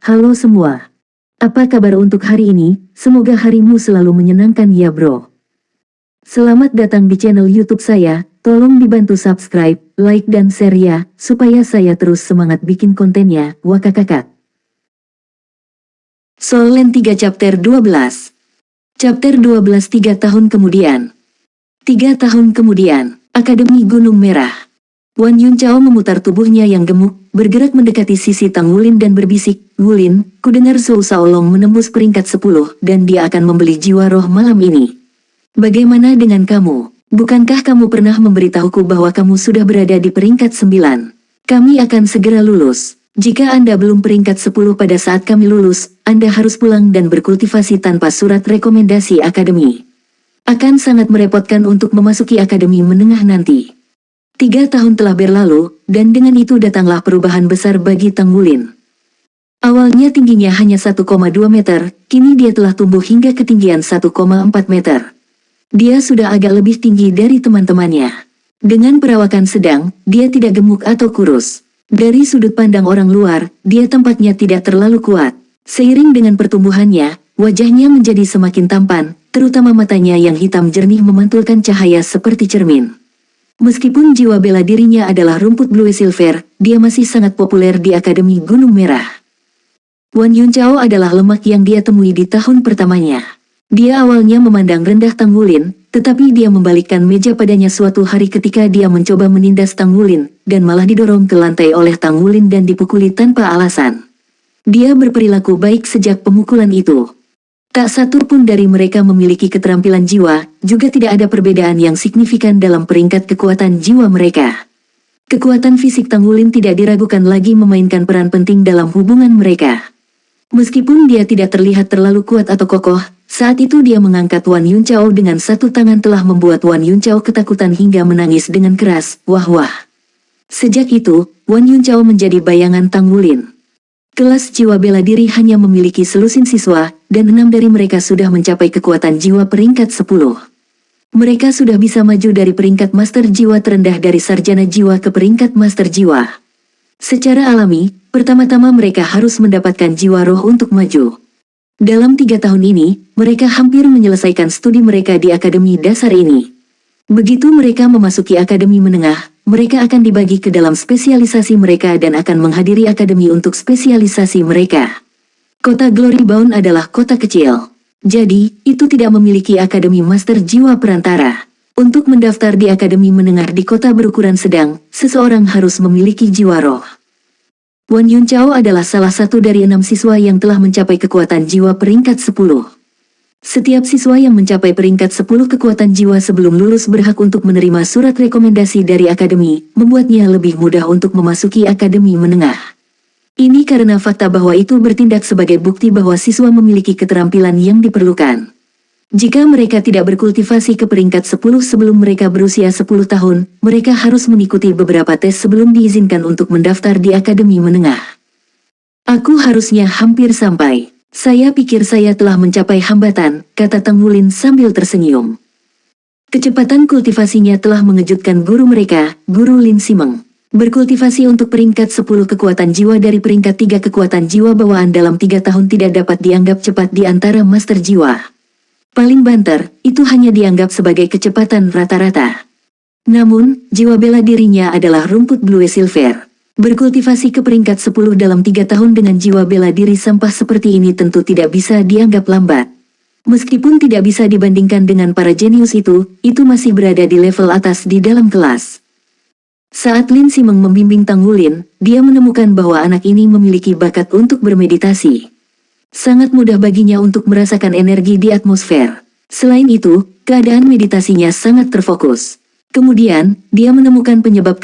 Halo semua. Apa kabar untuk hari ini? Semoga harimu selalu menyenangkan ya bro. Selamat datang di channel YouTube saya. Tolong dibantu subscribe, like dan share ya, supaya saya terus semangat bikin kontennya. Wakakakak. Solen 3 chapter 12. Chapter 12 3 tahun kemudian. 3 tahun kemudian, Akademi Gunung Merah. Wan Yuncao memutar tubuhnya yang gemuk, bergerak mendekati sisi Tang Wulin dan berbisik, "Wulin, kudengar Zhou Shaolong menembus peringkat 10 dan dia akan membeli jiwa roh malam ini. Bagaimana dengan kamu? Bukankah kamu pernah memberitahuku bahwa kamu sudah berada di peringkat 9? Kami akan segera lulus. Jika Anda belum peringkat 10 pada saat kami lulus, Anda harus pulang dan berkultivasi tanpa surat rekomendasi akademi. Akan sangat merepotkan untuk memasuki akademi menengah nanti." 3 tahun telah berlalu, dan dengan itu datanglah perubahan besar bagi Tang Wulin. Awalnya tingginya hanya 1,2 meter, kini dia telah tumbuh hingga ketinggian 1,4 meter. Dia sudah agak lebih tinggi dari teman-temannya. Dengan perawakan sedang, dia tidak gemuk atau kurus. Dari sudut pandang orang luar, dia tampaknya tidak terlalu kuat. Seiring dengan pertumbuhannya, wajahnya menjadi semakin tampan, terutama matanya yang hitam jernih memantulkan cahaya seperti cermin. Meskipun jiwa bela dirinya adalah rumput blue silver, dia masih sangat populer di Akademi Gunung Merah. Wan Yuncao adalah lemak yang dia temui di tahun pertamanya. Dia awalnya memandang rendah Tang Wulin, tetapi dia membalikkan meja padanya suatu hari ketika dia mencoba menindas Tang Wulin, dan malah didorong ke lantai oleh Tang Wulin dan dipukuli tanpa alasan. Dia berperilaku baik sejak pemukulan itu. Tak satu pun dari mereka memiliki keterampilan jiwa, juga tidak ada perbedaan yang signifikan dalam peringkat kekuatan jiwa mereka. Kekuatan fisik Tang Wulin tidak diragukan lagi memainkan peran penting dalam hubungan mereka. Meskipun dia tidak terlihat terlalu kuat atau kokoh, saat itu dia mengangkat Wan Yuncao dengan satu tangan telah membuat Wan Yuncao ketakutan hingga menangis dengan keras, wah-wah. Sejak itu, Wan Yuncao menjadi bayangan Tang Wulin. Kelas jiwa bela diri hanya memiliki selusin siswa, dan 6 dari mereka sudah mencapai kekuatan jiwa peringkat 10. Mereka sudah bisa maju dari peringkat master jiwa terendah dari sarjana jiwa ke peringkat master jiwa. Secara alami, pertama-tama mereka harus mendapatkan jiwa roh untuk maju. Dalam 3 tahun ini, mereka hampir menyelesaikan studi mereka di akademi dasar ini. Begitu mereka memasuki akademi menengah, mereka akan dibagi ke dalam spesialisasi mereka dan akan menghadiri akademi untuk spesialisasi mereka. Kota Glorybound adalah kota kecil. Jadi, itu tidak memiliki akademi master jiwa perantara. Untuk mendaftar di akademi menengah di kota berukuran sedang, seseorang harus memiliki jiwa roh. Wan Yuncao adalah salah satu dari 6 siswa yang telah mencapai kekuatan jiwa peringkat 10. Setiap siswa yang mencapai peringkat 10 kekuatan jiwa sebelum lulus berhak untuk menerima surat rekomendasi dari akademi, membuatnya lebih mudah untuk memasuki akademi menengah. Ini karena fakta bahwa itu bertindak sebagai bukti bahwa siswa memiliki keterampilan yang diperlukan. Jika mereka tidak berkultivasi ke peringkat 10 sebelum mereka berusia 10 tahun, mereka harus mengikuti beberapa tes sebelum diizinkan untuk mendaftar di akademi menengah. Aku harusnya hampir sampai. Saya pikir saya telah mencapai hambatan, kata Tang Wulin sambil tersenyum. Kecepatan kultivasinya telah mengejutkan guru mereka, Guru Lin Simeng. Berkultivasi untuk peringkat 10 kekuatan jiwa dari peringkat 3 kekuatan jiwa bawaan dalam 3 tahun tidak dapat dianggap cepat di antara master jiwa. Paling banter, itu hanya dianggap sebagai kecepatan rata-rata. Namun, jiwa bela dirinya adalah rumput blue silver. Berkultivasi ke peringkat 10 dalam 3 tahun dengan jiwa bela diri sampah seperti ini tentu tidak bisa dianggap lambat. Meskipun tidak bisa dibandingkan dengan para jenius itu masih berada di level atas di dalam kelas. Saat Lin Simeng membimbing Tang Wulin, dia menemukan bahwa anak ini memiliki bakat untuk bermeditasi. Sangat mudah baginya untuk merasakan energi di atmosfer. Selain itu, keadaan meditasinya sangat terfokus. Kemudian, dia menemukan penyebab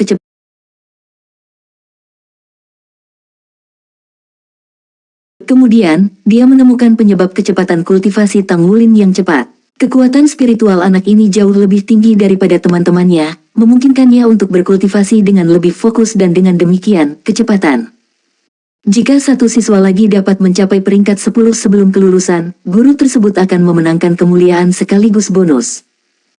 kecepatan kultivasi Tang Wulin yang cepat. Kekuatan spiritual anak ini jauh lebih tinggi daripada teman-temannya, memungkinkannya untuk berkultivasi dengan lebih fokus dan dengan demikian, kecepatan. Jika satu siswa lagi dapat mencapai peringkat 10 sebelum kelulusan, guru tersebut akan memenangkan kemuliaan sekaligus bonus.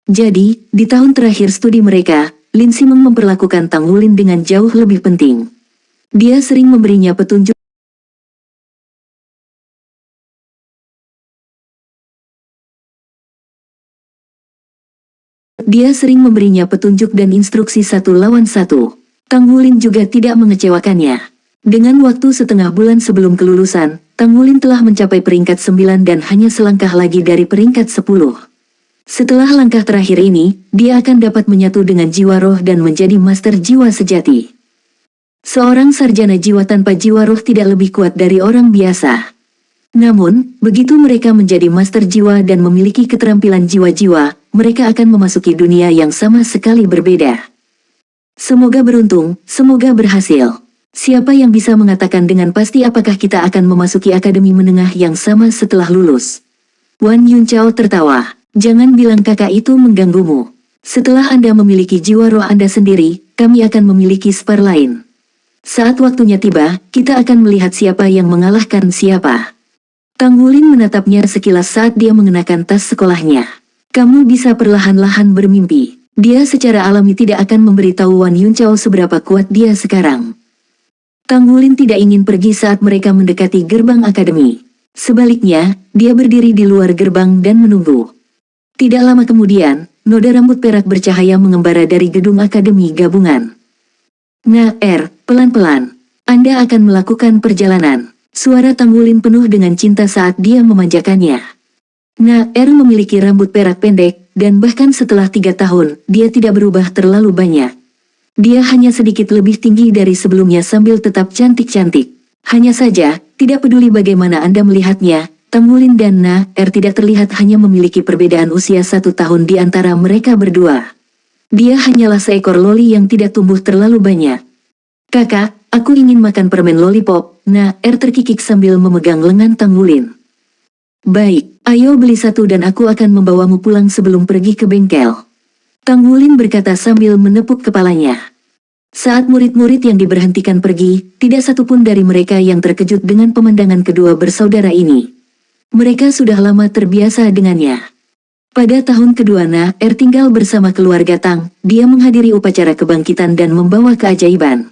Jadi, di tahun terakhir studi mereka, Lin Simeng memperlakukan Tang Wulin dengan jauh lebih penting. Dia sering memberinya petunjuk Dia sering memberinya petunjuk dan instruksi satu lawan satu. Tang Wulin juga tidak mengecewakannya. Dengan waktu setengah bulan sebelum kelulusan, Tang Wulin telah mencapai peringkat 9 dan hanya selangkah lagi dari peringkat 10. Setelah langkah terakhir ini, dia akan dapat menyatu dengan jiwa roh dan menjadi master jiwa sejati. Seorang sarjana jiwa tanpa jiwa roh tidak lebih kuat dari orang biasa. Namun, begitu mereka menjadi master jiwa dan memiliki keterampilan jiwa-jiwa, mereka akan memasuki dunia yang sama sekali berbeda. Semoga beruntung, semoga berhasil. Siapa yang bisa mengatakan dengan pasti apakah kita akan memasuki akademi menengah yang sama setelah lulus? Wan Yuncao tertawa. Jangan bilang kakak itu mengganggumu. Setelah Anda memiliki jiwa roh Anda sendiri, kami akan memiliki spar lain. Saat waktunya tiba, kita akan melihat siapa yang mengalahkan siapa. Tang Wulin menatapnya sekilas saat dia mengenakan tas sekolahnya. Kamu bisa perlahan-lahan bermimpi. Dia secara alami tidak akan memberitahu Wan Yuncao seberapa kuat dia sekarang. Tang Wulin tidak ingin pergi saat mereka mendekati gerbang akademi. Sebaliknya, dia berdiri di luar gerbang dan menunggu. Tidak lama kemudian, noda rambut perak bercahaya mengembara dari gedung akademi gabungan. Nah, pelan-pelan. Anda akan melakukan perjalanan. Suara Tang Wulin penuh dengan cinta saat dia memanjakannya. Nah, memiliki rambut perak pendek, dan bahkan setelah 3 tahun, dia tidak berubah terlalu banyak. Dia hanya sedikit lebih tinggi dari sebelumnya sambil tetap cantik-cantik. Hanya saja, tidak peduli bagaimana Anda melihatnya, Tang Wulin dan tidak terlihat hanya memiliki perbedaan usia 1 tahun di antara mereka berdua. Dia hanyalah seekor loli yang tidak tumbuh terlalu banyak. Kakak, aku ingin makan permen lollipop. Terkikik sambil memegang lengan Tang Wulin. Baik, ayo beli satu dan aku akan membawamu pulang sebelum pergi ke bengkel. Tang Wulin berkata sambil menepuk kepalanya. Saat murid-murid yang diberhentikan pergi, tidak satupun dari mereka yang terkejut dengan pemandangan kedua bersaudara ini. Mereka sudah lama terbiasa dengannya. Pada tahun kedua tinggal bersama keluarga Tang, dia menghadiri upacara kebangkitan dan membawa keajaiban.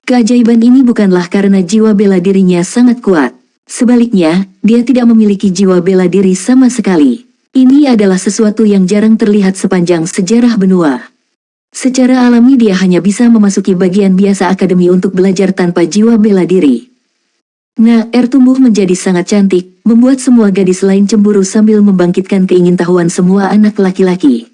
Keajaiban ini bukanlah karena jiwa bela dirinya sangat kuat. Sebaliknya, dia tidak memiliki jiwa bela diri sama sekali. Ini adalah sesuatu yang jarang terlihat sepanjang sejarah benua. Secara alami dia hanya bisa memasuki bagian biasa akademi untuk belajar tanpa jiwa bela diri. Tumbuh menjadi sangat cantik, membuat semua gadis lain cemburu sambil membangkitkan keingintahuan semua anak laki-laki.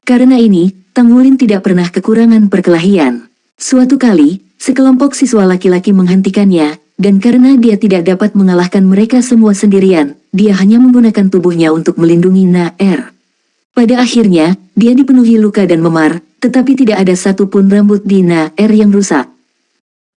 Karena ini, Tang Wulin tidak pernah kekurangan perkelahian. Suatu kali, sekelompok siswa laki-laki menghentikannya, dan karena dia tidak dapat mengalahkan mereka semua sendirian, dia hanya menggunakan tubuhnya untuk melindungi Pada akhirnya, dia dipenuhi luka dan memar, tetapi tidak ada satupun rambut di yang rusak.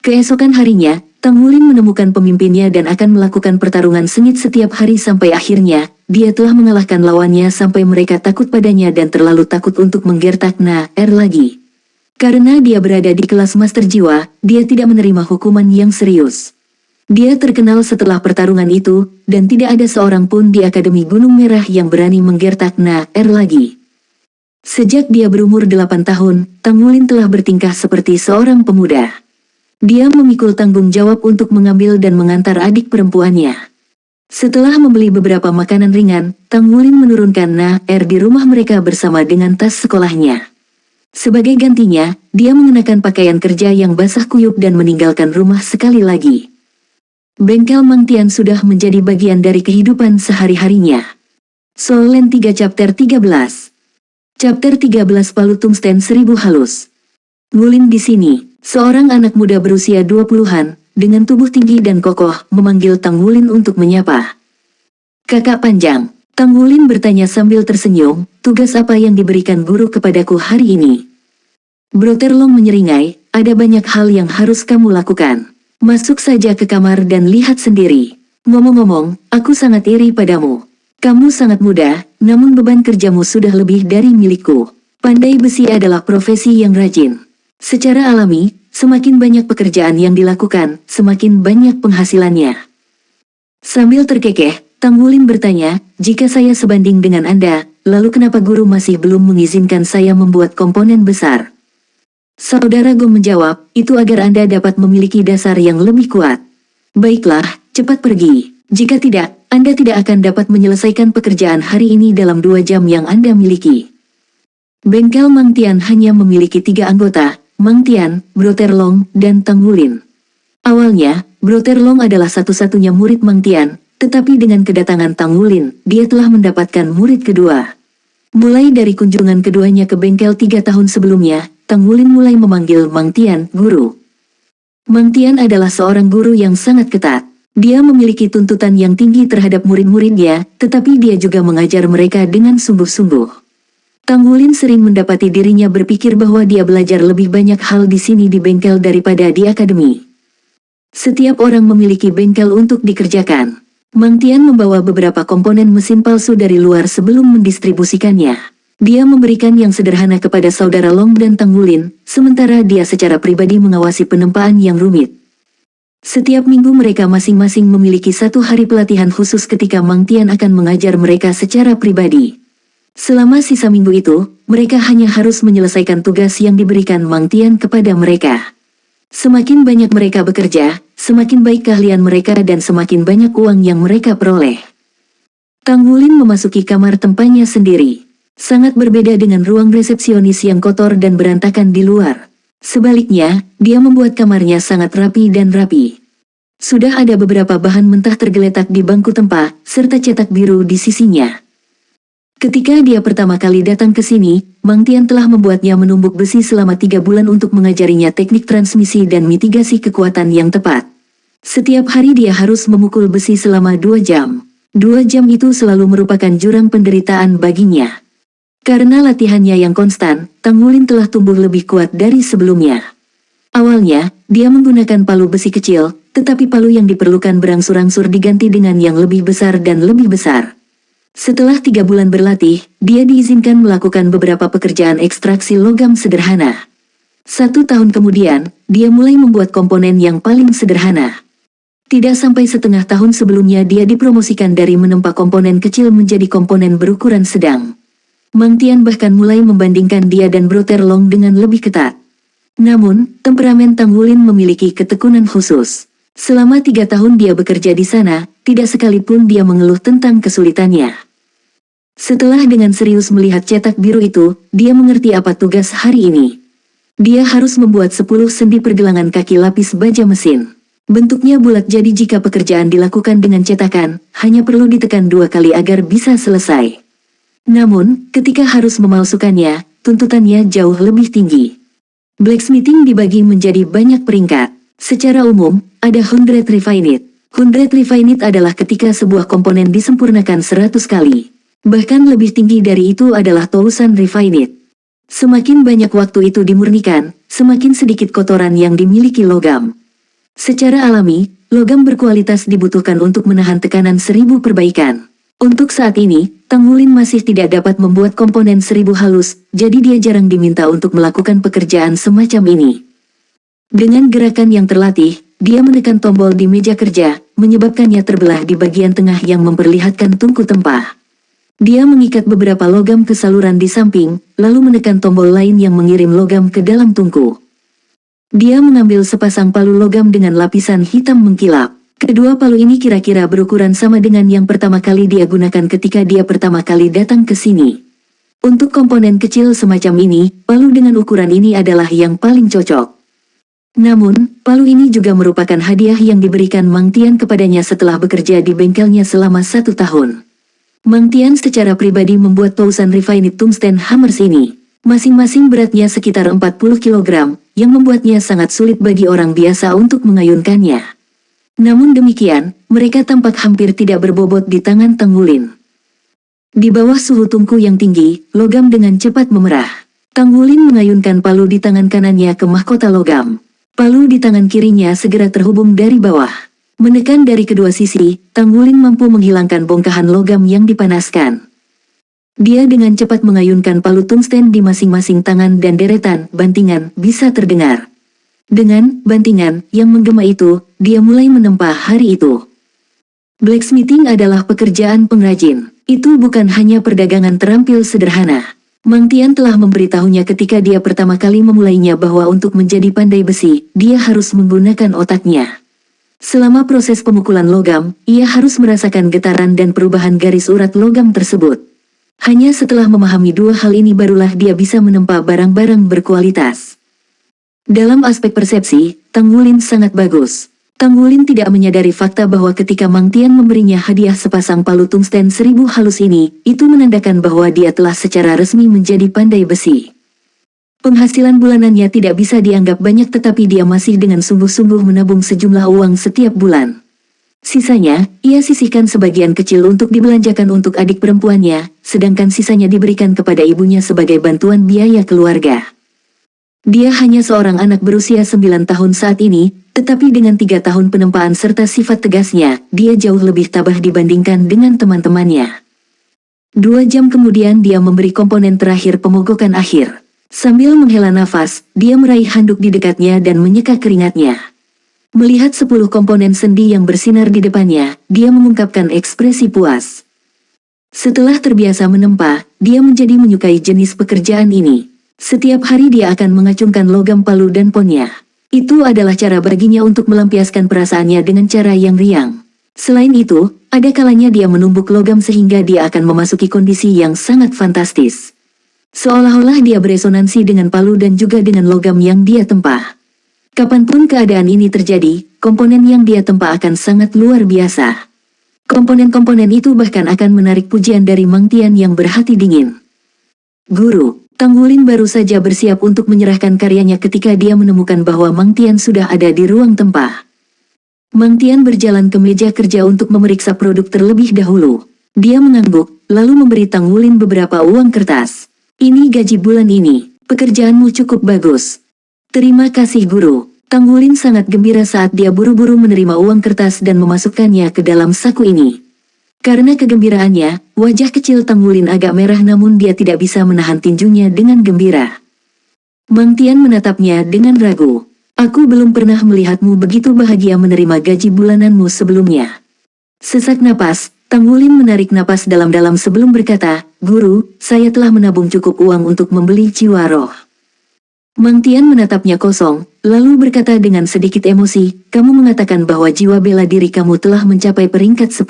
Keesokan harinya, Tang Wulin menemukan pemimpinnya dan akan melakukan pertarungan sengit setiap hari sampai akhirnya, dia telah mengalahkan lawannya sampai mereka takut padanya dan terlalu takut untuk menggertak lagi. Karena dia berada di kelas master jiwa, dia tidak menerima hukuman yang serius. Dia terkenal setelah pertarungan itu, dan tidak ada seorang pun di Akademi Gunung Merah yang berani menggertak lagi. Sejak dia berumur 8 tahun, Tang Wulin telah bertingkah seperti seorang pemuda. Dia memikul tanggung jawab untuk mengambil dan mengantar adik perempuannya. Setelah membeli beberapa makanan ringan, Tang Wulin menurunkan di rumah mereka bersama dengan tas sekolahnya. Sebagai gantinya, dia mengenakan pakaian kerja yang basah kuyup dan meninggalkan rumah sekali lagi. Bengkel Mang Tian sudah menjadi bagian dari kehidupan sehari-harinya. Soul Land 3 Chapter 13. Chapter 13 Palu Tungsten 1000 halus. Wulin di sini. Seorang anak muda berusia 20-an, dengan tubuh tinggi dan kokoh, memanggil Tang Wulin untuk menyapa. Kakak panjang, Tang Wulin bertanya sambil tersenyum, tugas apa yang diberikan guru kepadaku hari ini? Bro Terlong menyeringai, ada banyak hal yang harus kamu lakukan. Masuk saja ke kamar dan lihat sendiri. Ngomong-ngomong, aku sangat iri padamu. Kamu sangat muda, namun beban kerjamu sudah lebih dari milikku. Pandai besi adalah profesi yang rajin. Secara alami, semakin banyak pekerjaan yang dilakukan, semakin banyak penghasilannya. Sambil terkekeh, Tang Wulin bertanya, jika saya sebanding dengan Anda, lalu kenapa guru masih belum mengizinkan saya membuat komponen besar? Saudara Go menjawab, itu agar Anda dapat memiliki dasar yang lebih kuat. Baiklah, cepat pergi. Jika tidak, Anda tidak akan dapat menyelesaikan pekerjaan hari ini dalam 2 jam yang Anda miliki. Bengkel Mang Tian hanya memiliki 3 anggota, Mang Tian, Bro Terlong, dan Tang Wulin. Awalnya, Bro Terlong adalah satu-satunya murid Mang Tian, tetapi dengan kedatangan Tang Wulin, dia telah mendapatkan murid kedua. Mulai dari kunjungan keduanya ke bengkel 3 tahun sebelumnya, Tang Wulin mulai memanggil Mang Tian, guru. Mang Tian adalah seorang guru yang sangat ketat. Dia memiliki tuntutan yang tinggi terhadap murid-muridnya, tetapi dia juga mengajar mereka dengan sungguh-sungguh. Tang Wulin sering mendapati dirinya berpikir bahwa dia belajar lebih banyak hal di sini di bengkel daripada di akademi. Setiap orang memiliki bengkel untuk dikerjakan. Mang Tian membawa beberapa komponen mesin palsu dari luar sebelum mendistribusikannya. Dia memberikan yang sederhana kepada saudara Long dan Tang Wulin, sementara dia secara pribadi mengawasi penempaan yang rumit. Setiap minggu mereka masing-masing memiliki 1 hari pelatihan khusus ketika Mang Tian akan mengajar mereka secara pribadi. Selama sisa minggu itu, mereka hanya harus menyelesaikan tugas yang diberikan Mang Tian kepada mereka. Semakin banyak mereka bekerja, semakin baik keahlian mereka dan semakin banyak uang yang mereka peroleh. Tang Wulin memasuki kamar tempatnya sendiri. Sangat berbeda dengan ruang resepsionis yang kotor dan berantakan di luar. Sebaliknya, dia membuat kamarnya sangat rapi dan rapi. Sudah ada beberapa bahan mentah tergeletak di bangku tempat, serta cetak biru di sisinya. Ketika dia pertama kali datang ke sini, Mang Tian telah membuatnya menumbuk besi selama 3 bulan untuk mengajarinya teknik transmisi dan mitigasi kekuatan yang tepat. Setiap hari dia harus memukul besi selama 2 jam. 2 jam itu selalu merupakan jurang penderitaan baginya. Karena latihannya yang konstan, Tang Wulin telah tumbuh lebih kuat dari sebelumnya. Awalnya, dia menggunakan palu besi kecil, tetapi palu yang diperlukan berangsur-angsur diganti dengan yang lebih besar dan lebih besar. Setelah 3 bulan berlatih, dia diizinkan melakukan beberapa pekerjaan ekstraksi logam sederhana. 1 tahun kemudian, dia mulai membuat komponen yang paling sederhana. Tidak sampai setengah tahun sebelumnya dia dipromosikan dari menempa komponen kecil menjadi komponen berukuran sedang. Mang Tian bahkan mulai membandingkan dia dan Bro Terlong dengan lebih ketat. Namun, temperamen Tang Wulin memiliki ketekunan khusus. Selama 3 tahun dia bekerja di sana, tidak sekalipun dia mengeluh tentang kesulitannya. Setelah dengan serius melihat cetak biru itu, dia mengerti apa tugas hari ini. Dia harus membuat 10 sendi pergelangan kaki lapis baja mesin. Bentuknya bulat jadi jika pekerjaan dilakukan dengan cetakan, hanya perlu ditekan 2 kali agar bisa selesai. Namun, ketika harus memalsukannya, tuntutannya jauh lebih tinggi. Blacksmithing dibagi menjadi banyak peringkat. Secara umum, ada 100 refined. 100 refined adalah ketika sebuah komponen disempurnakan 100 kali. Bahkan lebih tinggi dari itu adalah 1000 refined. Semakin banyak waktu itu dimurnikan, semakin sedikit kotoran yang dimiliki logam. Secara alami, logam berkualitas dibutuhkan untuk menahan tekanan 1000 perbaikan. Untuk saat ini, Tang Wulin masih tidak dapat membuat komponen 1000 halus, jadi dia jarang diminta untuk melakukan pekerjaan semacam ini. Dengan gerakan yang terlatih, dia menekan tombol di meja kerja, menyebabkannya terbelah di bagian tengah yang memperlihatkan tungku tempah. Dia mengikat beberapa logam ke saluran di samping, lalu menekan tombol lain yang mengirim logam ke dalam tungku. Dia mengambil sepasang palu logam dengan lapisan hitam mengkilap. Kedua palu ini kira-kira berukuran sama dengan yang pertama kali dia gunakan ketika dia pertama kali datang ke sini. Untuk komponen kecil semacam ini, palu dengan ukuran ini adalah yang paling cocok. Namun, palu ini juga merupakan hadiah yang diberikan Mang Tian kepadanya setelah bekerja di bengkelnya selama 1 tahun. Mang Tian secara pribadi membuat 1000 refined tungsten hammers ini. Masing-masing beratnya sekitar 40 kg, yang membuatnya sangat sulit bagi orang biasa untuk mengayunkannya. Namun demikian, mereka tampak hampir tidak berbobot di tangan Tang Wulin. Di bawah suhu tungku yang tinggi, logam dengan cepat memerah. Tang Wulin mengayunkan palu di tangan kanannya ke mahkota logam. Palu di tangan kirinya segera terhubung dari bawah. Menekan dari kedua sisi, Tang Wulin mampu menghilangkan bongkahan logam yang dipanaskan. Dia dengan cepat mengayunkan palu tungsten di masing-masing tangan dan deretan bantingan bisa terdengar. Dengan bantingan yang menggema itu, dia mulai menempa hari itu. Blacksmithing adalah pekerjaan pengrajin. Itu bukan hanya perdagangan terampil sederhana. Mang Tian telah memberitahunya ketika dia pertama kali memulainya bahwa untuk menjadi pandai besi, dia harus menggunakan otaknya. Selama proses pemukulan logam, ia harus merasakan getaran dan perubahan garis urat logam tersebut. Hanya setelah memahami dua hal ini barulah dia bisa menempa barang-barang berkualitas. Dalam aspek persepsi, Tang Wulin sangat bagus. Tang Wulin tidak menyadari fakta bahwa ketika Mang Tian memberinya hadiah sepasang palu tungsten 1000 halus ini, itu menandakan bahwa dia telah secara resmi menjadi pandai besi. Penghasilan bulanannya tidak bisa dianggap banyak tetapi dia masih dengan sungguh-sungguh menabung sejumlah uang setiap bulan. Sisanya, ia sisihkan sebagian kecil untuk dibelanjakan untuk adik perempuannya, sedangkan sisanya diberikan kepada ibunya sebagai bantuan biaya keluarga. Dia hanya seorang anak berusia 9 tahun saat ini, tetapi dengan 3 tahun penempaan serta sifat tegasnya, dia jauh lebih tabah dibandingkan dengan teman-temannya. 2 jam kemudian dia memberi komponen terakhir pemogokan akhir. Sambil menghela nafas, dia meraih handuk di dekatnya dan menyeka keringatnya. Melihat 10 komponen sendi yang bersinar di depannya, dia mengungkapkan ekspresi puas. Setelah terbiasa menempa, dia menjadi menyukai jenis pekerjaan ini. Setiap hari dia akan mengacungkan logam palu dan ponnya. Itu adalah cara baginya untuk melampiaskan perasaannya dengan cara yang riang. Selain itu, ada kalanya dia menumbuk logam sehingga dia akan memasuki kondisi yang sangat fantastis. Seolah-olah dia beresonansi dengan palu dan juga dengan logam yang dia tempa. Kapanpun keadaan ini terjadi, komponen yang dia tempa akan sangat luar biasa. Komponen-komponen itu bahkan akan menarik pujian dari Mang Tian yang berhati dingin. Guru, Tang Wulin baru saja bersiap untuk menyerahkan karyanya ketika dia menemukan bahwa Mang Tian sudah ada di ruang tempa. Mang Tian berjalan ke meja kerja untuk memeriksa produk terlebih dahulu. Dia mengangguk, lalu memberi Tang Wulin beberapa uang kertas. Ini gaji bulan ini, pekerjaanmu cukup bagus. Terima kasih guru. Tang Wulin sangat gembira saat dia buru-buru menerima uang kertas dan memasukkannya ke dalam saku ini. Karena kegembiraannya, wajah kecil Tang Wulin agak merah namun dia tidak bisa menahan tinjunya dengan gembira. Mang Tian menatapnya dengan ragu. Aku belum pernah melihatmu begitu bahagia menerima gaji bulananmu sebelumnya. Sesak napas, Tang Wulin menarik napas dalam-dalam sebelum berkata, Guru, saya telah menabung cukup uang untuk membeli jiwa roh. Mang Tian menatapnya kosong, lalu berkata dengan sedikit emosi, kamu mengatakan bahwa jiwa bela diri kamu telah mencapai peringkat 10.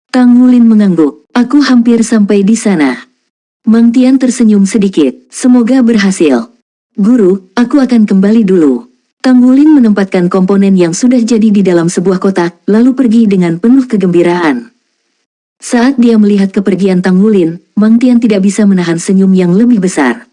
Tang Wulin mengangguk, aku hampir sampai di sana. Mang Tian tersenyum sedikit, semoga berhasil. Guru, aku akan kembali dulu. Tang Wulin menempatkan komponen yang sudah jadi di dalam sebuah kotak, lalu pergi dengan penuh kegembiraan. Saat dia melihat kepergian Tang Wulin, Mang Tian tidak bisa menahan senyum yang lebih besar.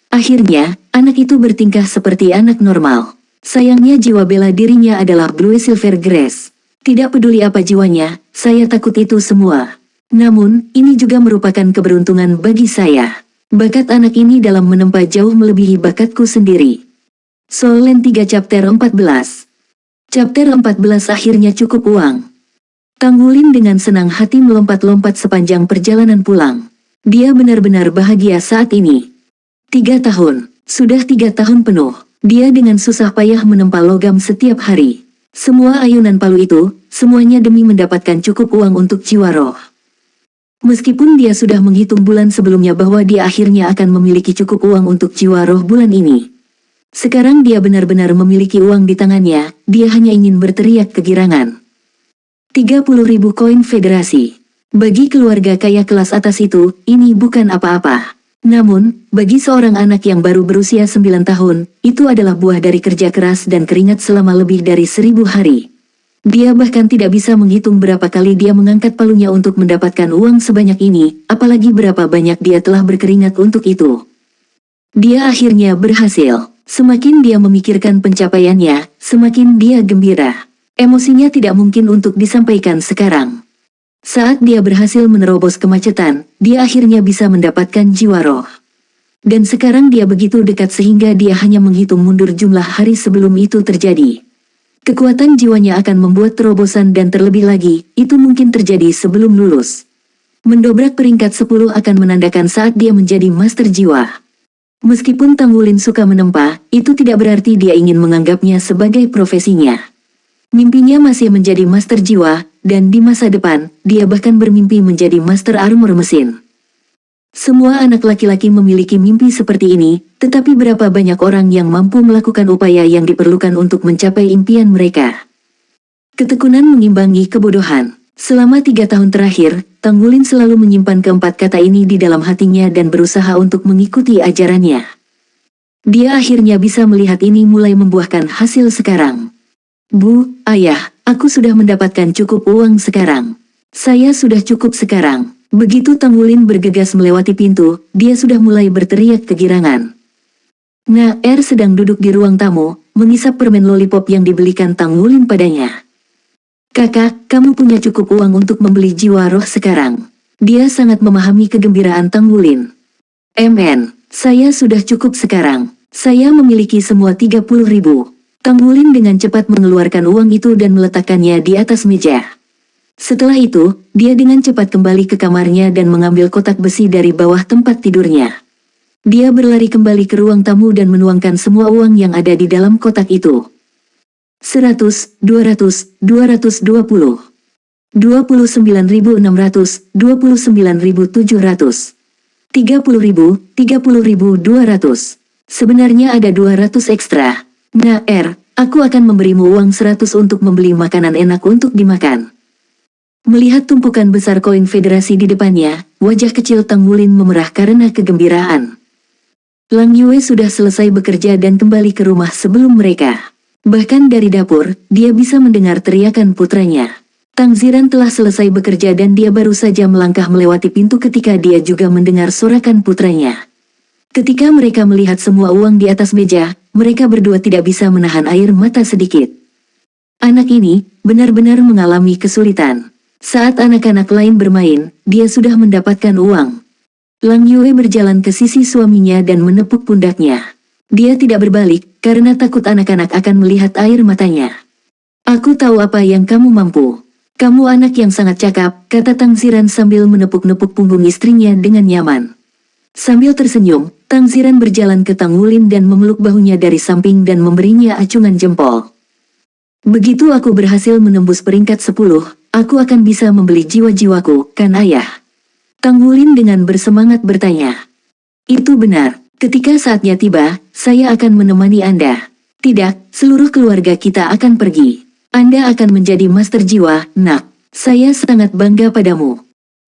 Akhirnya, anak itu bertingkah seperti anak normal. Sayangnya jiwa bela dirinya adalah Blue Silver Grace. Tidak peduli apa jiwanya, saya takut itu semua. Namun, ini juga merupakan keberuntungan bagi saya. Bakat anak ini dalam menempa jauh melebihi bakatku sendiri. Soul Land 3 Chapter 14. Chapter 14 akhirnya cukup uang. Tang Wulin dengan senang hati melompat-lompat sepanjang perjalanan pulang. Dia benar-benar bahagia saat ini. 3 tahun, sudah 3 tahun penuh, dia dengan susah payah menempa logam setiap hari. Semua ayunan palu itu, semuanya demi mendapatkan cukup uang untuk jiwa roh. Meskipun dia sudah menghitung bulan sebelumnya bahwa dia akhirnya akan memiliki cukup uang untuk jiwa roh bulan ini. Sekarang dia benar-benar memiliki uang di tangannya, dia hanya ingin berteriak kegirangan. 30.000 koin federasi. Bagi keluarga kaya kelas atas itu, ini bukan apa-apa. Namun, bagi seorang anak yang baru berusia 9 tahun, itu adalah buah dari kerja keras dan keringat selama lebih dari 1000 hari. Dia bahkan tidak bisa menghitung berapa kali dia mengangkat palunya untuk mendapatkan uang sebanyak ini, apalagi berapa banyak dia telah berkeringat untuk itu. Dia akhirnya berhasil. Semakin dia memikirkan pencapaiannya, semakin dia gembira. Emosinya tidak mungkin untuk disampaikan sekarang. Saat dia berhasil menerobos kemacetan, dia akhirnya bisa mendapatkan jiwa roh. Dan sekarang dia begitu dekat sehingga dia hanya menghitung mundur jumlah hari sebelum itu terjadi. Kekuatan jiwanya akan membuat terobosan dan terlebih lagi, itu mungkin terjadi sebelum lulus. Mendobrak peringkat 10 akan menandakan saat dia menjadi master jiwa. Meskipun Tang Wulin suka menempa, itu tidak berarti dia ingin menganggapnya sebagai profesinya. Mimpinya masih menjadi master jiwa, dan di masa depan, dia bahkan bermimpi menjadi master armor mesin. Semua anak laki-laki memiliki mimpi seperti ini, tetapi berapa banyak orang yang mampu melakukan upaya yang diperlukan untuk mencapai impian mereka. Ketekunan mengimbangi kebodohan. Selama 3 tahun terakhir, Tanggulin selalu menyimpan keempat kata ini di dalam hatinya dan berusaha untuk mengikuti ajarannya. Dia akhirnya bisa melihat ini mulai membuahkan hasil sekarang. Bu, ayah, aku sudah mendapatkan cukup uang sekarang. Saya sudah cukup sekarang. Begitu Tanggulin bergegas melewati pintu, dia sudah mulai berteriak kegirangan. Naer sedang duduk di ruang tamu, mengisap permen lollipop yang dibelikan Tanggulin padanya. Kakak, kamu punya cukup uang untuk membeli jiwa roh sekarang. Dia sangat memahami kegembiraan Tanggulin. Saya sudah cukup sekarang. Saya memiliki semua 30.000. Tanggulin dengan cepat mengeluarkan uang itu dan meletakkannya di atas meja. Setelah itu, dia dengan cepat kembali ke kamarnya dan mengambil kotak besi dari bawah tempat tidurnya. Dia berlari kembali ke ruang tamu dan menuangkan semua uang yang ada di dalam kotak itu. 100, 200, 220. 29.600, 29.700. 30.000, 30.200. Sebenarnya ada 200 ekstra. Naer, aku akan memberimu uang 100 untuk membeli makanan enak untuk dimakan. Melihat tumpukan besar koin federasi di depannya, wajah kecil Tanggulin memerah karena kegembiraan. Lang Yue sudah selesai bekerja dan kembali ke rumah sebelum mereka. Bahkan dari dapur, dia bisa mendengar teriakan putranya. Tang Ziran telah selesai bekerja dan dia baru saja melangkah melewati pintu ketika dia juga mendengar sorakan putranya. Ketika mereka melihat semua uang di atas meja, mereka berdua tidak bisa menahan air mata sedikit. Anak ini benar-benar mengalami kesulitan. Saat anak-anak lain bermain, dia sudah mendapatkan uang. Lang Yue berjalan ke sisi suaminya dan menepuk pundaknya. Dia tidak berbalik, karena takut anak-anak akan melihat air matanya. Aku tahu apa yang kamu mampu. Kamu anak yang sangat cakap, kata Tang Ziran sambil menepuk-nepuk punggung istrinya dengan nyaman. Sambil tersenyum, Tang Ziran berjalan ke Tanggulin dan memeluk bahunya dari samping dan memberinya acungan jempol. Begitu aku berhasil menembus peringkat 10, aku akan bisa membeli jiwa-jiwaku, kan ayah? Tanggulin dengan bersemangat bertanya. Itu benar, ketika saatnya tiba, saya akan menemani Anda. Tidak, seluruh keluarga kita akan pergi. Anda akan menjadi master jiwa, nak. Saya sangat bangga padamu.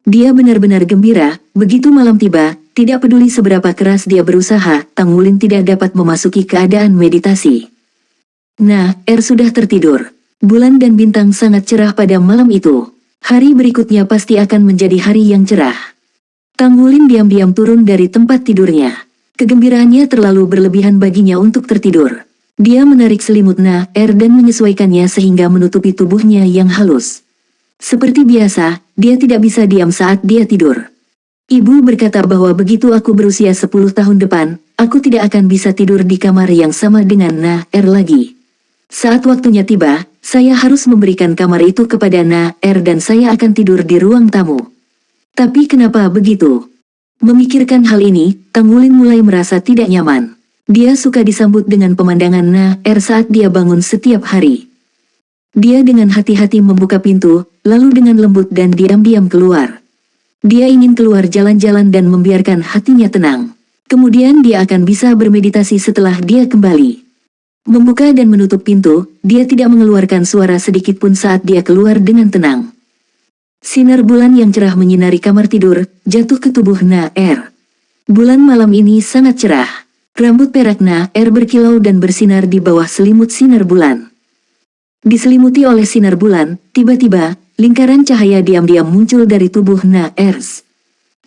Dia benar-benar gembira, begitu malam tiba, tidak peduli seberapa keras dia berusaha, Tanggulin tidak dapat memasuki keadaan meditasi. Nah, sudah tertidur. Bulan dan bintang sangat cerah pada malam itu. Hari berikutnya pasti akan menjadi hari yang cerah. Tanggulin diam-diam turun dari tempat tidurnya. Kegembiraannya terlalu berlebihan baginya untuk tertidur. Dia menarik selimut Naer dan menyesuaikannya sehingga menutupi tubuhnya yang halus. Seperti biasa, dia tidak bisa diam saat dia tidur. Ibu berkata bahwa begitu aku berusia 10 tahun depan, aku tidak akan bisa tidur di kamar yang sama dengan Naer lagi. Saat waktunya tiba, saya harus memberikan kamar itu kepada Naer dan saya akan tidur di ruang tamu. Tapi kenapa begitu? Memikirkan hal ini, Tanggulin mulai merasa tidak nyaman. Dia suka disambut dengan pemandangan Naer saat dia bangun setiap hari. Dia dengan hati-hati membuka pintu, lalu dengan lembut dan diam-diam keluar. Dia ingin keluar jalan-jalan dan membiarkan hatinya tenang. Kemudian dia akan bisa bermeditasi setelah dia kembali. Membuka dan menutup pintu, dia tidak mengeluarkan suara sedikit pun saat dia keluar dengan tenang. Sinar bulan yang cerah menyinari kamar tidur, jatuh ke tubuh Naer. Bulan malam ini sangat cerah. Rambut perak Naer berkilau dan bersinar di bawah selimut sinar bulan. Diselimuti oleh sinar bulan, tiba-tiba, lingkaran cahaya diam-diam muncul dari tubuh Naer.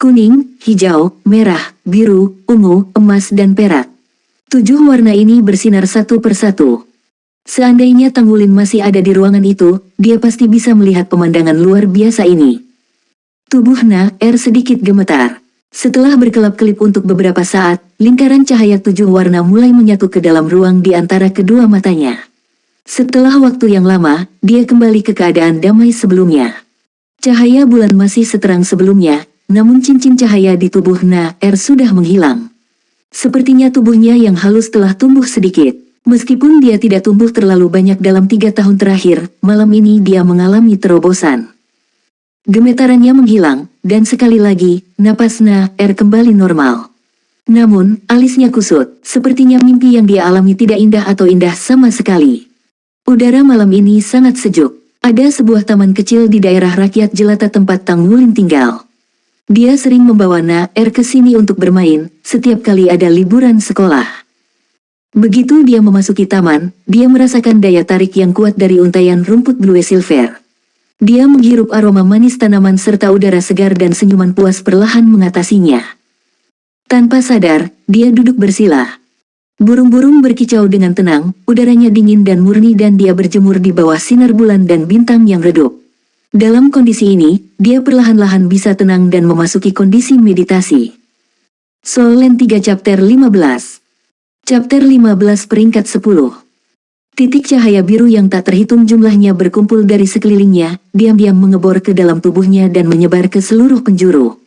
Kuning, hijau, merah, biru, ungu, emas dan perak. 7 warna ini bersinar satu persatu. Seandainya Tanggulin masih ada di ruangan itu, dia pasti bisa melihat pemandangan luar biasa ini. Tubuh Naer sedikit gemetar. Setelah berkelap-kelip untuk beberapa saat, lingkaran cahaya 7 warna mulai menyatu ke dalam ruang di antara kedua matanya. Setelah waktu yang lama, dia kembali ke keadaan damai sebelumnya. Cahaya bulan masih seterang sebelumnya, namun cincin cahaya di tubuh Naer sudah menghilang. Sepertinya tubuhnya yang halus telah tumbuh sedikit. Meskipun dia tidak tumbuh terlalu banyak dalam 3 tahun terakhir, malam ini dia mengalami terobosan. Gemetarannya menghilang, dan sekali lagi, napas Naer kembali normal. Namun, alisnya kusut, sepertinya mimpi yang dia alami tidak indah atau indah sama sekali. Udara malam ini sangat sejuk. Ada sebuah taman kecil di daerah rakyat jelata tempat Tang Wulin tinggal. Dia sering membawa Na-Er ke sini untuk bermain, setiap kali ada liburan sekolah. Begitu dia memasuki taman, dia merasakan daya tarik yang kuat dari untaian rumput Blue Silver. Dia menghirup aroma manis tanaman serta udara segar dan senyuman puas perlahan mengatasinya. Tanpa sadar, dia duduk bersila. Burung-burung berkicau dengan tenang, udaranya dingin dan murni dan dia berjemur di bawah sinar bulan dan bintang yang redup. Dalam kondisi ini, dia perlahan-lahan bisa tenang dan memasuki kondisi meditasi. Soul Land 3 Chapter 15. Chapter 15 Peringkat 10. Titik cahaya biru yang tak terhitung jumlahnya berkumpul dari sekelilingnya, diam-diam mengebor ke dalam tubuhnya dan menyebar ke seluruh penjuru.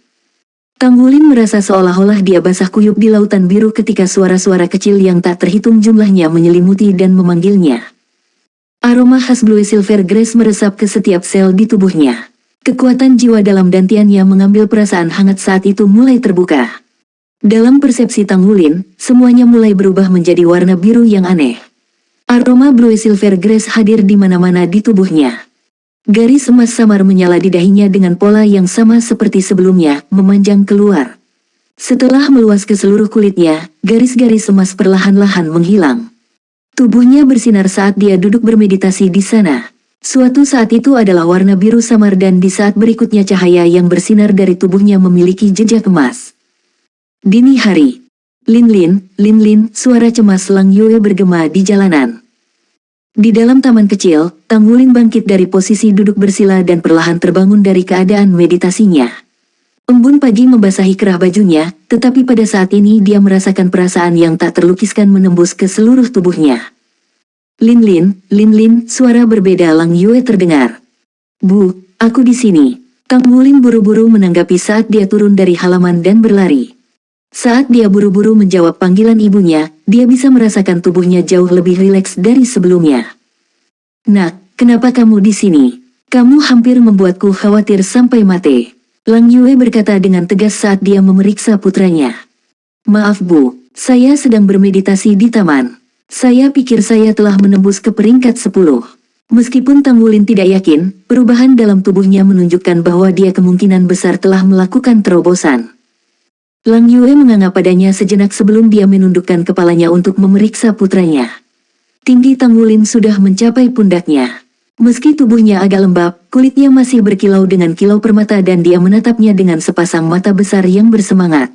Tang Wulin merasa seolah-olah dia basah kuyup di lautan biru ketika suara-suara kecil yang tak terhitung jumlahnya menyelimuti dan memanggilnya. Aroma khas Blue Silver Grace meresap ke setiap sel di tubuhnya. Kekuatan jiwa dalam dantiannya mengambil perasaan hangat saat itu mulai terbuka. Dalam persepsi Tang Wulin, semuanya mulai berubah menjadi warna biru yang aneh. Aroma Blue Silver Grace hadir di mana-mana di tubuhnya. Garis emas samar menyala di dahinya dengan pola yang sama seperti sebelumnya, memanjang keluar. Setelah meluas ke seluruh kulitnya, garis-garis emas perlahan-lahan menghilang. Tubuhnya bersinar saat dia duduk bermeditasi di sana. Suatu saat itu adalah warna biru samar dan di saat berikutnya cahaya yang bersinar dari tubuhnya memiliki jejak emas. Dini hari. Lin Lin, suara cemas Lang Yue bergema di jalanan. Di dalam taman kecil, Tang Wulin bangkit dari posisi duduk bersila dan perlahan terbangun dari keadaan meditasinya. Embun pagi membasahi kerah bajunya, tetapi pada saat ini dia merasakan perasaan yang tak terlukiskan menembus ke seluruh tubuhnya. Lin, suara berbeda Lang Yue terdengar. Bu, aku di sini. Tang Wulin buru-buru menanggapi saat dia turun dari halaman dan berlari. Saat dia buru-buru menjawab panggilan ibunya, dia bisa merasakan tubuhnya jauh lebih rileks dari sebelumnya. Nak, kenapa kamu di sini? Kamu hampir membuatku khawatir sampai mati. Lang Yue berkata dengan tegas saat dia memeriksa putranya. Maaf Bu, saya sedang bermeditasi di taman. Saya pikir saya telah menembus ke peringkat 10. Meskipun Tang Wulin tidak yakin, perubahan dalam tubuhnya menunjukkan bahwa dia kemungkinan besar telah melakukan terobosan. Lang Yue menganga padanya sejenak sebelum dia menundukkan kepalanya untuk memeriksa putranya. Tinggi Tang Wulin sudah mencapai pundaknya. Meski tubuhnya agak lembab, kulitnya masih berkilau dengan kilau permata dan dia menatapnya dengan sepasang mata besar yang bersemangat.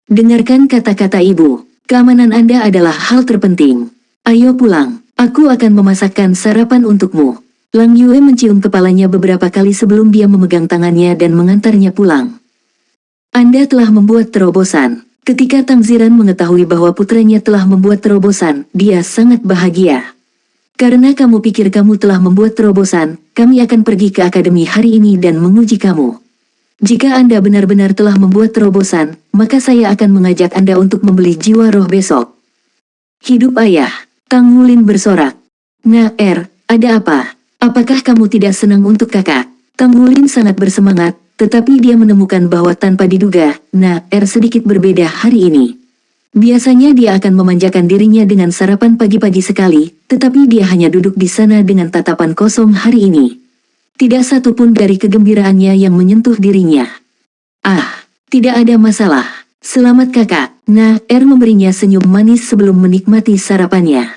Dengarkan kata-kata ibu, keamanan Anda adalah hal terpenting. Ayo pulang, aku akan memasakkan sarapan untukmu. Lang Yue mencium kepalanya beberapa kali sebelum dia memegang tangannya dan mengantarnya pulang. Anda telah membuat terobosan. Ketika Tang Ziran mengetahui bahwa putranya telah membuat terobosan, dia sangat bahagia. Karena kamu pikir kamu telah membuat terobosan, kami akan pergi ke akademi hari ini dan menguji kamu. Jika Anda benar-benar telah membuat terobosan, maka saya akan mengajak Anda untuk membeli jiwa roh besok. Hidup ayah, Tang Wulin bersorak. Na-Er, ada apa? Apakah kamu tidak senang untuk kakak? Tang Wulin sangat bersemangat. Tetapi dia menemukan bahwa tanpa diduga, Na-Er sedikit berbeda hari ini. Biasanya dia akan memanjakan dirinya dengan sarapan pagi-pagi sekali, tetapi dia hanya duduk di sana dengan tatapan kosong hari ini. Tidak satu pun dari kegembiraannya yang menyentuh dirinya. Ah, tidak ada masalah. Selamat kakak, Na-Er memberinya senyum manis sebelum menikmati sarapannya.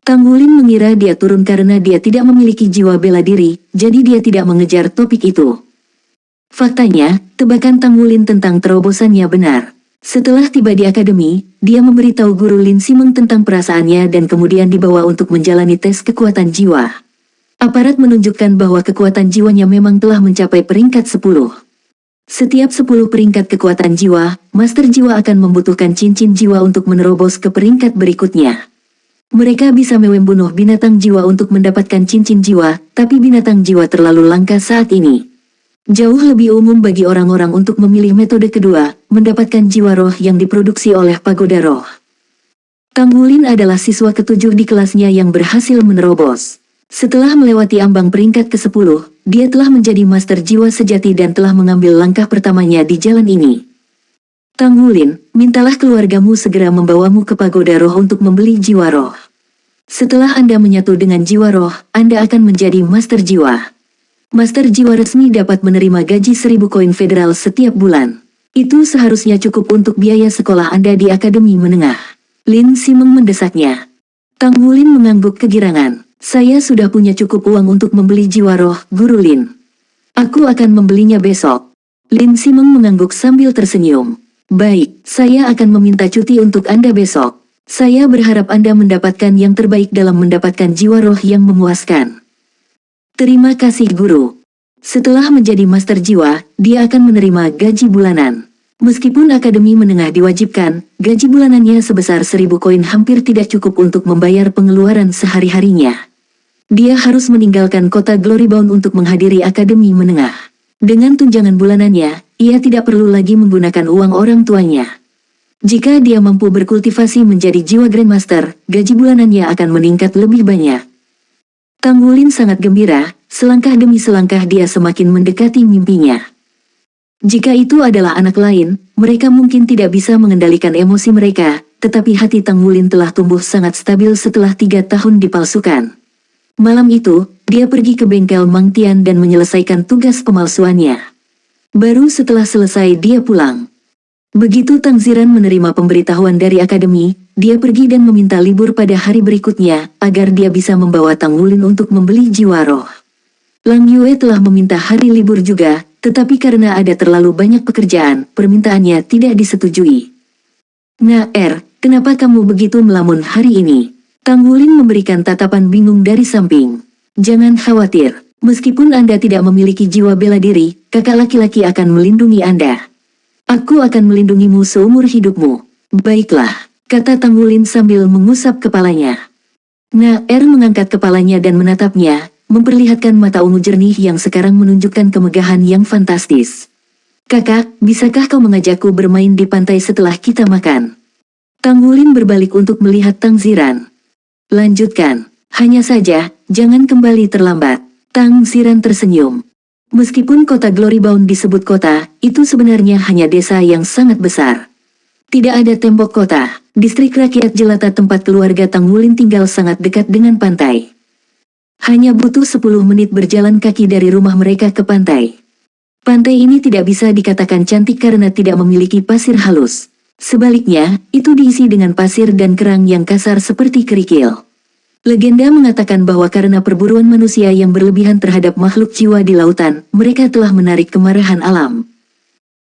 Tang Wulin mengira dia turun karena dia tidak memiliki jiwa bela diri, jadi dia tidak mengejar topik itu. Faktanya, tebakan Tang Wulin tentang terobosannya benar. Setelah tiba di akademi, dia memberitahu guru Lin Simeng tentang perasaannya dan kemudian dibawa untuk menjalani tes kekuatan jiwa. Aparat menunjukkan bahwa kekuatan jiwanya memang telah mencapai peringkat 10. Setiap 10 peringkat kekuatan jiwa, Master Jiwa akan membutuhkan cincin jiwa untuk menerobos ke peringkat berikutnya. Mereka bisa membunuh binatang jiwa untuk mendapatkan cincin jiwa, tapi binatang jiwa terlalu langka saat ini. Jauh lebih umum bagi orang-orang untuk memilih metode kedua, mendapatkan jiwa roh yang diproduksi oleh pagoda roh. Tang Wulin adalah siswa ke-7 di kelasnya yang berhasil menerobos. Setelah melewati ambang peringkat ke-10, dia telah menjadi master jiwa sejati dan telah mengambil langkah pertamanya di jalan ini. Tang Wulin, mintalah keluargamu segera membawamu ke pagoda roh untuk membeli jiwa roh. Setelah Anda menyatu dengan jiwa roh, Anda akan menjadi Master Jiwa. Master Jiwa resmi dapat menerima gaji 1000 koin federal setiap bulan. Itu seharusnya cukup untuk biaya sekolah Anda di akademi menengah. Lin Simeng mendesaknya. Tang Wulin mengangguk kegirangan. Saya sudah punya cukup uang untuk membeli jiwa roh, Guru Lin. Aku akan membelinya besok. Lin Simeng mengangguk sambil tersenyum. Baik, saya akan meminta cuti untuk Anda besok. Saya berharap Anda mendapatkan yang terbaik dalam mendapatkan jiwa roh yang memuaskan. Terima kasih Guru. Setelah menjadi Master Jiwa, dia akan menerima gaji bulanan. Meskipun akademi menengah diwajibkan, gaji bulanannya sebesar 1000 koin hampir tidak cukup untuk membayar pengeluaran sehari-harinya. Dia harus meninggalkan kota Glorybound untuk menghadiri akademi menengah. Dengan tunjangan bulanannya, ia tidak perlu lagi menggunakan uang orang tuanya. Jika dia mampu berkultivasi menjadi jiwa Grandmaster, gaji bulanannya akan meningkat lebih banyak. Tang Wulin sangat gembira, selangkah demi selangkah dia semakin mendekati mimpinya. Jika itu adalah anak lain, mereka mungkin tidak bisa mengendalikan emosi mereka, tetapi hati Tang Wulin telah tumbuh sangat stabil setelah 3 tahun dipalsukan. Malam itu, dia pergi ke bengkel Mang Tian dan menyelesaikan tugas pemalsuannya. Baru setelah selesai dia pulang. Begitu Tang Ziran menerima pemberitahuan dari akademi, dia pergi dan meminta libur pada hari berikutnya, agar dia bisa membawa Tang Wulin untuk membeli jiwa roh. Lang Yue telah meminta hari libur juga, tetapi karena ada terlalu banyak pekerjaan, permintaannya tidak disetujui. Nah kenapa kamu begitu melamun hari ini? Tang Wulin memberikan tatapan bingung dari samping. Jangan khawatir, meskipun Anda tidak memiliki jiwa bela diri, kakak laki-laki akan melindungi Anda. Aku akan melindungimu seumur hidupmu. Baiklah, kata Tang Wulin sambil mengusap kepalanya. Nah mengangkat kepalanya dan menatapnya, memperlihatkan mata ungu jernih yang sekarang menunjukkan kemegahan yang fantastis. Kakak, bisakah kau mengajakku bermain di pantai setelah kita makan? Tang Wulin berbalik untuk melihat Tang Ziran. Lanjutkan, hanya saja, jangan kembali terlambat. Tang Ziran tersenyum. Meskipun kota Glorybound disebut kota, itu sebenarnya hanya desa yang sangat besar. Tidak ada tembok kota, distrik rakyat jelata tempat keluarga Tang Wulin tinggal sangat dekat dengan pantai. Hanya butuh 10 menit berjalan kaki dari rumah mereka ke pantai. Pantai ini tidak bisa dikatakan cantik karena tidak memiliki pasir halus. Sebaliknya, itu diisi dengan pasir dan kerang yang kasar seperti kerikil. Legenda mengatakan bahwa karena perburuan manusia yang berlebihan terhadap makhluk jiwa di lautan, mereka telah menarik kemarahan alam.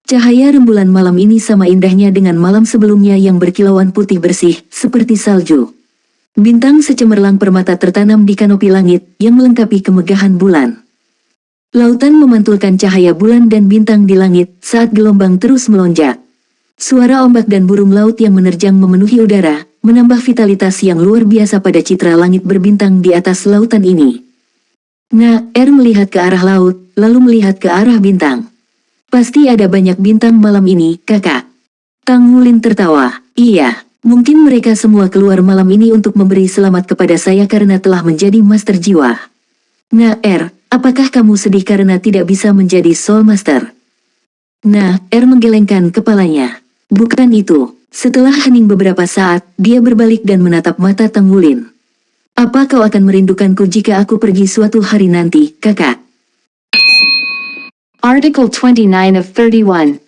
Cahaya rembulan malam ini sama indahnya dengan malam sebelumnya yang berkilauan putih bersih, seperti salju. Bintang secemerlang permata tertanam di kanopi langit, yang melengkapi kemegahan bulan. Lautan memantulkan cahaya bulan dan bintang di langit, saat gelombang terus melonjak. Suara ombak dan burung laut yang menerjang memenuhi udara, menambah vitalitas yang luar biasa pada citra langit berbintang di atas lautan ini. Nah melihat ke arah laut, lalu melihat ke arah bintang. Pasti ada banyak bintang malam ini, kakak. Tang Wulin tertawa. Iya, mungkin mereka semua keluar malam ini untuk memberi selamat kepada saya karena telah menjadi Master Jiwa. Nah apakah kamu sedih karena tidak bisa menjadi Soul Master? Nah menggelengkan kepalanya. Bukan itu. Setelah hening beberapa saat, dia berbalik dan menatap mata Tang Wulin. Apa kau akan merindukanku jika aku pergi suatu hari nanti, kakak? Article 29 of 31.